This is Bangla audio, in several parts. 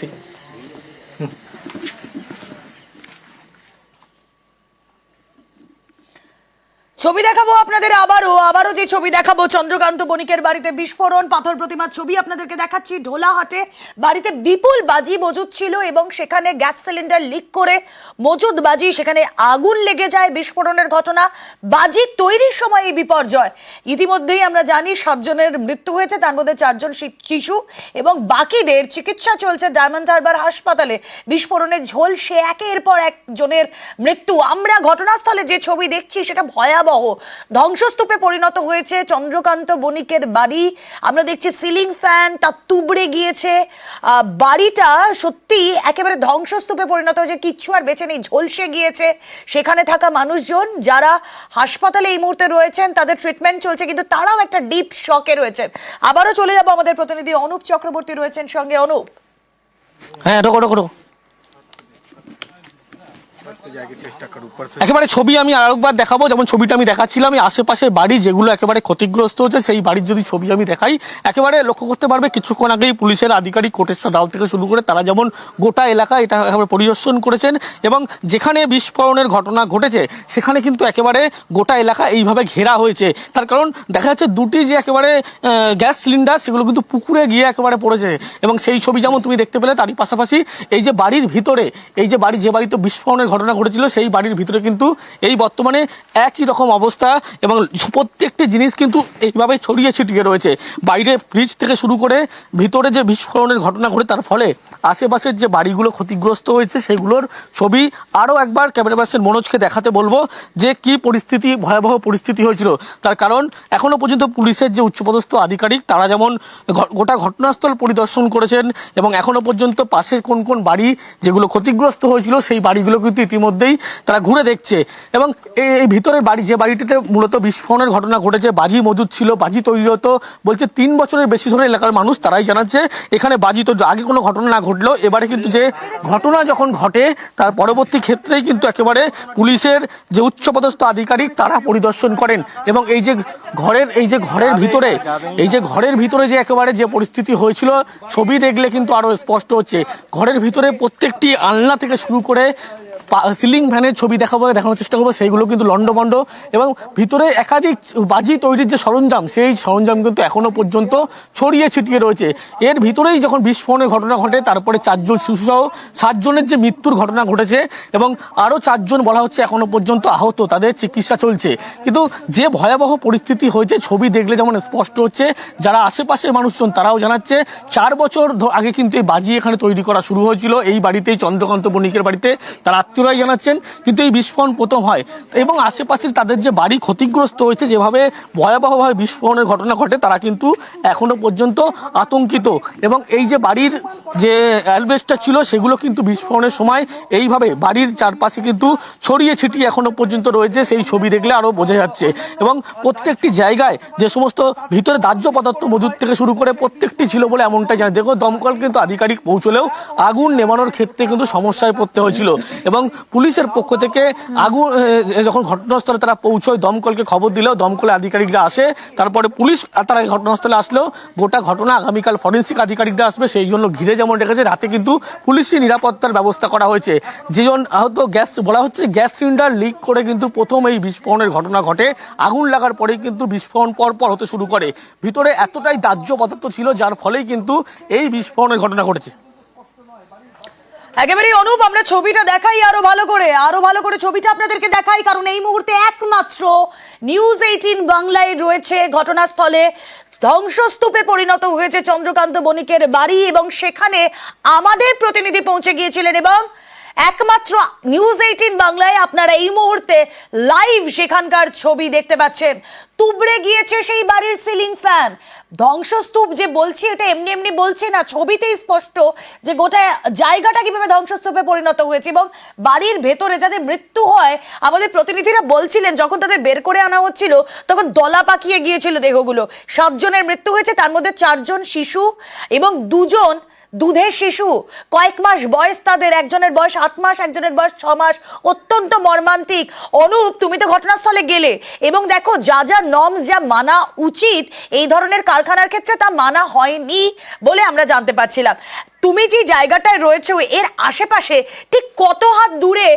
ঠিক আছে। ছবি দেখাবো আপনাদের আবারও যে ছবি দেখাবো, চন্দ্রকান্ত বণিকের বাড়িতে বিস্ফোরণ, পাথর প্রতিমার ছবি আপনাদেরকে দেখাচ্ছি। ঢোলাহাটে বাড়িতে বিপুল বাজি মজুদ ছিল এবং সেখানে গ্যাস সিলিন্ডার লিক করে মজুদ বাজি, সেখানে আগুন লেগে যায়, বিস্ফোরণের ঘটনা। বাজি তৈরির সময় এই বিপর্যয়। ইতিমধ্যেই আমরা জানি 7 জনের মৃত্যু হয়েছে, তার মধ্যে 4 জন শিশু এবং বাকিদের চিকিৎসা চলছে ডায়মন্ড হারবার হাসপাতালে। বিস্ফোরণের ঝলসে একের পর এক জনের মৃত্যু। আমরা ঘটনাস্থলে যে ছবি দেখছি সেটা ভয়াবহ। ধ্বংসস্তূপে পরিণত হয়েছে চন্দ্রকান্ত বণিকের বাড়ি। আমরা দেখছি সিলিং ফ্যান তা তুবড়ে গিয়েছে। বাড়িটা সত্যি একেবারে ধ্বংসস্তূপে পরিণত হয়েছে, কিচ্ছু আর বেঁচে নেই, ঝলসে গিয়েছে। সেখানে থাকা মানুষজন যারা হাসপাতালে এই মুহূর্তে রয়েছেন তাদের ট্রিটমেন্ট চলছে, কিন্তু তারাও একটা ডিপ শকে রয়েছেন। আবারও চলে যাবো, আমাদের প্রতিনিধি অনুপ চক্রবর্তী রয়েছেন সঙ্গে। অনুপ, হ্যাঁ রো একেবারে ছবি আমি আরেকবার দেখাবো। যেমন ছবিটা আমি দেখাচ্ছিলাম, আশেপাশের বাড়ি যেগুলো একেবারে ক্ষতিগ্রস্ত হচ্ছে সেই বাড়ির যদি ছবি আমি দেখাই, একেবারে লক্ষ্য করতে পারবে কিছুক্ষণ আগেই পুলিশের আধিকারিক কোটেশ্বর রাও থেকে শুরু করে তারা যেমন গোটা এলাকা এটা একেবারে পরিদর্শন করেছেন এবং যেখানে বিস্ফোরণের ঘটনা ঘটেছে সেখানে কিন্তু একেবারে গোটা এলাকা এইভাবে ঘেরা হয়েছে। তার কারণ দেখা যাচ্ছে দুটি যে একেবারে গ্যাস সিলিন্ডার সেগুলো কিন্তু পুকুরে গিয়ে একেবারে পড়েছে এবং সেই ছবি যেমন তুমি দেখতে পেলে, তারই পাশাপাশি এই যে বাড়ির ভিতরে, এই যে বাড়ি, যে বাড়িতে বিস্ফোরণের ঘটনা ঘটেছিল সেই বাড়ির ভিতরে কিন্তু এই বর্তমানে একই রকম অবস্থা এবং প্রত্যেকটি জিনিস কিন্তু এইভাবে ছড়িয়ে ছিটিয়ে রয়েছে। বাইরে ফ্রিজ থেকে শুরু করে ভিতরে যে বিস্ফোরণের ঘটনা ঘটে তার ফলে আশেপাশের যে বাড়িগুলো ক্ষতিগ্রস্ত হয়েছে সেগুলোর ছবি আরও একবার ক্যামেরা পার্সন মনোজকে দেখাতে বলবো যে কি পরিস্থিতি, ভয়াবহ পরিস্থিতি হয়েছিল। তার কারণ এখনো পর্যন্ত পুলিশের যে উচ্চপদস্থ আধিকারিক তারা যেমন গোটা ঘটনাস্থল পরিদর্শন করেছেন এবং এখনো পর্যন্ত পাশের কোন কোন বাড়ি যেগুলো ক্ষতিগ্রস্ত হয়েছিল সেই বাড়িগুলো কিন্তু ইতিমধ্যেই তারা ঘুরে দেখছে এবং এই ভিতরের বাড়ি, যে বাড়িটিতে মূলত বিস্ফোরণের ঘটনা ঘটেছে, বাজি মজুদ ছিল, বাজি তৈরি হতো বলছে 3 বছরের বেশি ধরে এলাকার মানুষ তারাই জানাচ্ছে এখানে বাজি তৈরি। আগে কোনো ঘটনা না ঘটলেও এবারে কিন্তু যে ঘটনা যখন ঘটে তার পরবর্তী ক্ষেত্রেই কিন্তু একেবারে পুলিশের যে উচ্চপদস্থ আধিকারিক তারা পরিদর্শন করেন এবং এই যে ঘরের ভিতরে যে একেবারে যে পরিস্থিতি হয়েছিল ছবি দেখলে কিন্তু আরো স্পষ্ট হচ্ছে। ঘরের ভিতরে প্রত্যেকটি আলনা থেকে শুরু করে সিলিং ফ্যানের ছবি দেখানোর চেষ্টা করবো, সেইগুলো কিন্তু লন্ডভন্ড এবং ভিতরে একাধিক বাজি তৈরির যে সরঞ্জাম সেই সরঞ্জাম কিন্তু এখনো পর্যন্ত ছড়িয়ে ছিটিয়ে রয়েছে। এর ভিতরেই যখন বিস্ফোরণের ঘটনা ঘটে তারপরে 4 জন শিশুসহ 7 জনের যে মৃত্যুর ঘটনা ঘটেছে এবং আরও 4 জন বলা হচ্ছে এখনো পর্যন্ত আহত, তাদের চিকিৎসা চলছে। কিন্তু যে ভয়াবহ পরিস্থিতি হয়েছে ছবি দেখলে যেমন স্পষ্ট হচ্ছে, যারা আশেপাশের মানুষজন তারাও জানাচ্ছে 4 বছর আগে কিন্তু এই বাজি এখানে তৈরি করা শুরু হয়েছিল এই বাড়িতেই, চন্দ্রকান্ত বণিকের বাড়িতে। তারা আত্মীয়রাই জানাচ্ছেন কিন্তু এই বিস্ফোরণ প্রথম হয় এবং আশেপাশে তাদের যে বাড়ি ক্ষতিগ্রস্ত হয়েছে, যেভাবে ভয়াবহভাবে বিস্ফোরণের ঘটনা ঘটে তারা কিন্তু এখনো পর্যন্ত আতঙ্কিত এবং এই যে বাড়ির যে অ্যালবেস্টার ছিল সেগুলো কিন্তু বিস্ফোরণের সময় এইভাবে বাড়ির চারপাশে কিন্তু ছড়িয়ে ছিটিয়ে এখনো পর্যন্ত রয়েছে। সেই ছবি দেখলে আরো বোঝা যাচ্ছে এবং প্রত্যেকটি জায়গায় যে সমস্ত ভিতরে দাহ্য পদার্থ মজুদ থেকে শুরু করে প্রত্যেকটি ছিল বলে এমনটাই জানে। দেখো দমকল কিন্তু আধিকারিক পৌঁছলেও আগুন নেভানোর ক্ষেত্রে কিন্তু সমস্যায় পড়তে হয়েছিল এবং পুলিশের পক্ষ থেকে আগুন যখন ঘটনাস্থলে তারা পৌঁছয়, দমকলকে খবর দিলেও দমকলের আধিকারিকরা আসে, তারপরে পুলিশ তারা ঘটনাস্থলে আসলেও গোটা ঘটনা আগামীকাল ফরেন্সিক আধিকারিকরা আসবে সেই জন্য ঘিরে যেমন রেখেছে, রাতে কিন্তু পুলিশি নিরাপত্তার ব্যবস্থা করা হয়েছে। যেজন আহত গ্যাস বলা হচ্ছে গ্যাস সিলিন্ডার লিক করে কিন্তু প্রথম এই বিস্ফোরণের ঘটনা ঘটে। আগুন লাগার পরেই কিন্তু বিস্ফোরণ পরপর হতে শুরু করে। ভিতরে এতটাই দাহ্য পদার্থ ছিল যার ফলেই কিন্তু এই বিস্ফোরণের ঘটনা ঘটেছে। একেবারে অনুপ, আমরা ছবিটা দেখাই আরো ভালো করে ছবিটা আপনাদেরকে দেখাই, কারণ এই মুহূর্তে একমাত্র নিউজ 18 বাংলায় রয়েছে ঘটনাস্থলে। ধ্বংসস্তূপে পরিণত হয়েছে চন্দ্রকান্ত বণিকের বাড়ি এবং সেখানে আমাদের প্রতিনিধি পৌঁছে গিয়েছিলেন এবং একমাত্র নিউজ 18 বাংলায় আপনারা এই মুহূর্তে লাইভ সেখানকার ছবি দেখতে পাচ্ছেন। তুবড়ে গিয়েছে সেই বাড়ির সিলিং ফ্যান। ধ্বংসস্তূপ যে বলছি এটা এমনি এমনি বলছি না, ছবিতেই স্পষ্ট যে গোটা জায়গাটা কিভাবে ধ্বংসস্তূপে পরিণত হয়েছে এবং বাড়ির ভেতরে যাদের মৃত্যু হয় আমাদের প্রতিনিধিরা বলছিলেন যখন তাদের বের করে আনা হচ্ছিল তখন দলা পাকিয়ে গিয়েছিল দেহগুলো। 7 জনের মৃত্যু হয়েছে, তার মধ্যে 4 জন শিশু এবং 2 জন দুধের শিশু, কয়েক মাস বয়স তাদের, একজনের বয়স 8 মাস, একজনের বয়স 6 মাস। অত্যন্ত মর্মান্তিক। অনুপ, তুমি তো ঘটনাস্থলে গেলে এবং দেখো যা যা নর্মস, যা মানা উচিত এই ধরনের কারখানার ক্ষেত্রে তা মানা হয়নি বলে আমরা জানতে পারছিলাম। তুমি যে জায়গাটায় রয়েছে এর আশেপাশে ঠিক কত হাত দূরে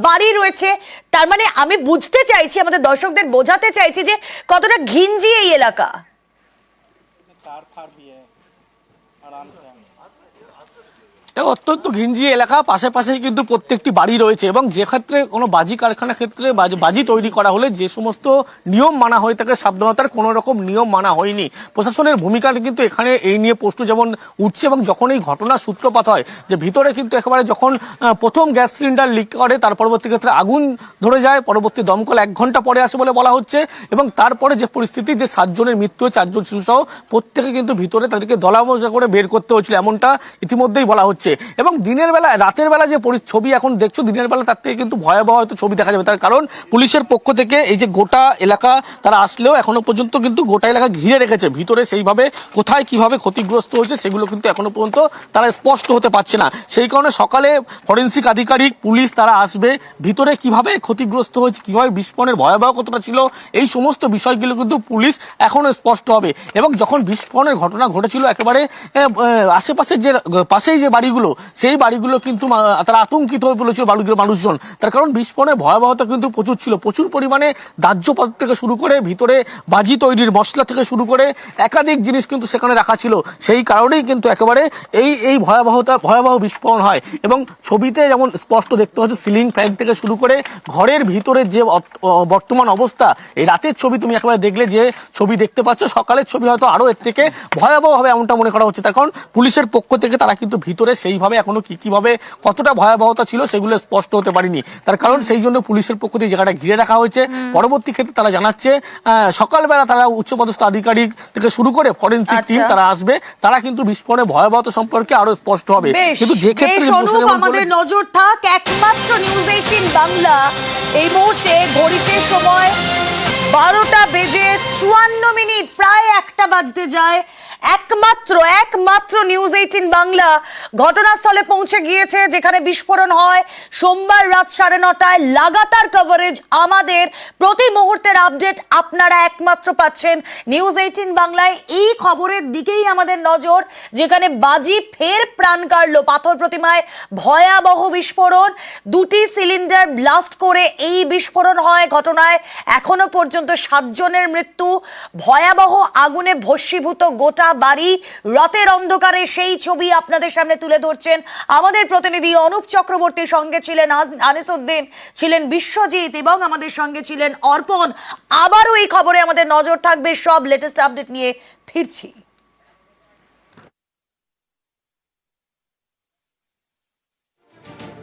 বাড়ি রয়েছে? তার মানে আমি বুঝতে চাইছি, আমাদের দর্শকদের বোঝাতে চাইছি যে কতটা ঘিঞ্জি এই এলাকা। এটা অত্যন্ত ঘিঞ্জি এলাকা, পাশে কিন্তু প্রত্যেকটি বাড়ি রয়েছে এবং যে ক্ষেত্রে কোনো বাজি কারখানার ক্ষেত্রে বাজি তৈরি করা হলে যে সমস্ত নিয়ম মানা হয়ে থাকে সাবধানতার কোনো রকম নিয়ম মানা হয়নি। প্রশাসনের ভূমিকাটা কিন্তু এখানে এই নিয়ে প্রশ্ন যেমন উঠছে এবং যখন এই ঘটনার সূত্রপাত হয় যে ভিতরে কিন্তু একেবারে যখন প্রথম গ্যাস সিলিন্ডার লিক করে তার পরবর্তী ক্ষেত্রে আগুন ধরে যায়, পরবর্তী দমকল 1 ঘন্টা পরে আসে বলে বলা হচ্ছে এবং তারপরে যে পরিস্থিতি যে 7 জনের মৃত্যু হয়, 4 জন শিশু সহ প্রত্যেকে কিন্তু ভিতরে তাদেরকে দলামজা করে বের করতে হয়েছিল, এমনটা ইতিমধ্যেই বলা হচ্ছে। এবং দিনের বেলা, রাতের বেলা যে ছবি এখন দেখছো, দিনের বেলা তার থেকে কিন্তু ভয়াবহ হয়তো ছবি দেখা যাবে। তার কারণ পুলিশের পক্ষ থেকে এই যে গোটা এলাকা তারা আসলেও এখনো পর্যন্ত কিন্তু গোটা এলাকা ঘিরে রেখেছে, ভিতরে সেইভাবে কোথায় কিভাবে ক্ষতিগ্রস্ত হয়েছে সেগুলো কিন্তু এখনো পর্যন্ত তারা স্পষ্ট হতে পারছে না। সেই কারণে সকালে ফরেন্সিক আধিকারিক পুলিশ তারা আসবে, ভিতরে কিভাবে ক্ষতিগ্রস্ত হয়েছে, কিভাবে বিস্ফোরণের ভয়াবহ কতটা ছিল এই সমস্ত বিষয়গুলো কিন্তু পুলিশ এখনো স্পষ্ট হবে। এবং যখন বিস্ফোরণের ঘটনা ঘটেছিল একেবারে আশেপাশের যে পাশেই যে বাড়িগুলো, সেই বাড়িগুলো কিন্তু তারা আতঙ্কিত হয়ে পড়েছিল বাড়িগুলো মানুষজন। তার কারণ বিস্ফোরণের ভয়াবহতা কিন্তু প্রচুর ছিল, প্রচুর পরিমাণে দাহ্য পদার্থ থেকে শুরু করে ভিতরে বাজি তৈরির মশলা থেকে শুরু করে একাধিক জিনিস কিন্তু সেখানে রাখা ছিল। সেই কারণেই কিন্তু একেবারে এই ভয়াবহ বিস্ফোরণ হয়। এবং ছবিতে যেমন স্পষ্ট দেখতে পাচ্ছ সিলিং ফ্যান থেকে শুরু করে ঘরের ভিতরে যে বর্তমান অবস্থা, এই রাতের ছবি তুমি একেবারে দেখলে যে ছবি দেখতে পাচ্ছ, সকালের ছবি হয়তো আরো এর থেকে ভয়াবহ হবে এমনটা মনে করা হচ্ছে। তার কারণ পুলিশের পক্ষ থেকে তারা কিন্তু ভিতরে সেইভাবে এখনো কিভাবে কতটা ভয়াবহতা ছিল সেগুলো স্পষ্ট হতে পারেনি। তার কারণ সেই জন্য পুলিশের পক্ষ থেকে জায়গাটা ঘিরে রাখা হয়েছে। পরবর্তী ক্ষেত্রে তারা জানাচ্ছে সকালবেলা তারা উচ্চপদস্থ আধিকারিক থেকে শুরু করে ফরেন্সিক টিম তারা আসবে, তারা কিন্তু বিস্ফোরণের ভয়াবহতা সম্পর্কে আরো স্পষ্ট হবে। কিন্তু যে ক্ষেত্রে আমাদের নজর থাক একমাত্র নিউজ 18 বাংলা। এই মুহূর্তে ঘড়িতে সময় 12টা বেজে 54 মিনিট, প্রায় 1টা বাজতে যায়। একমাত্র নিউজ 18 বাংলা ঘটনাস্থলে পৌঁছে গিয়েছে যেখানে বিস্ফোরণ হয় সোমবার রাত 9:30টায়। লাগাতার কভারেজ, আমাদের প্রতি মুহূর্তের আপডেট আপনারা একমাত্র পাচ্ছেন নিউজ 18 বাংলায়। এই খবরের দিকেই আমাদের নজর, যেখানে বাজি ফের প্রাণ কাড়ল। পাথর প্রতিমায় ভয়াবহ বিস্ফোরণ, 2টি সিলিন্ডার ব্লাস্ট করে এই বিস্ফোরণ হয়। ঘটনায় এখনো পর্যন্ত 7 জনের মৃত্যু। ভয়াবহ আগুনে ভস্মীভূত গোটা বাড়ি। রাতের অন্ধকারে সেই ছবি আপনাদের সামনে তুলে ধরছেন আমাদের প্রতিনিধি অনুপ চক্রবর্তীর। সঙ্গে ছিলেন আনিসউদ্দিন, ছিলেন বিশ্বজিৎ এবং আমাদের সঙ্গে ছিলেন অর্পণ। আবারও এই খবরে আমাদের নজর থাকবে, সব লেটেস্ট আপডেট নিয়ে ফিরছি।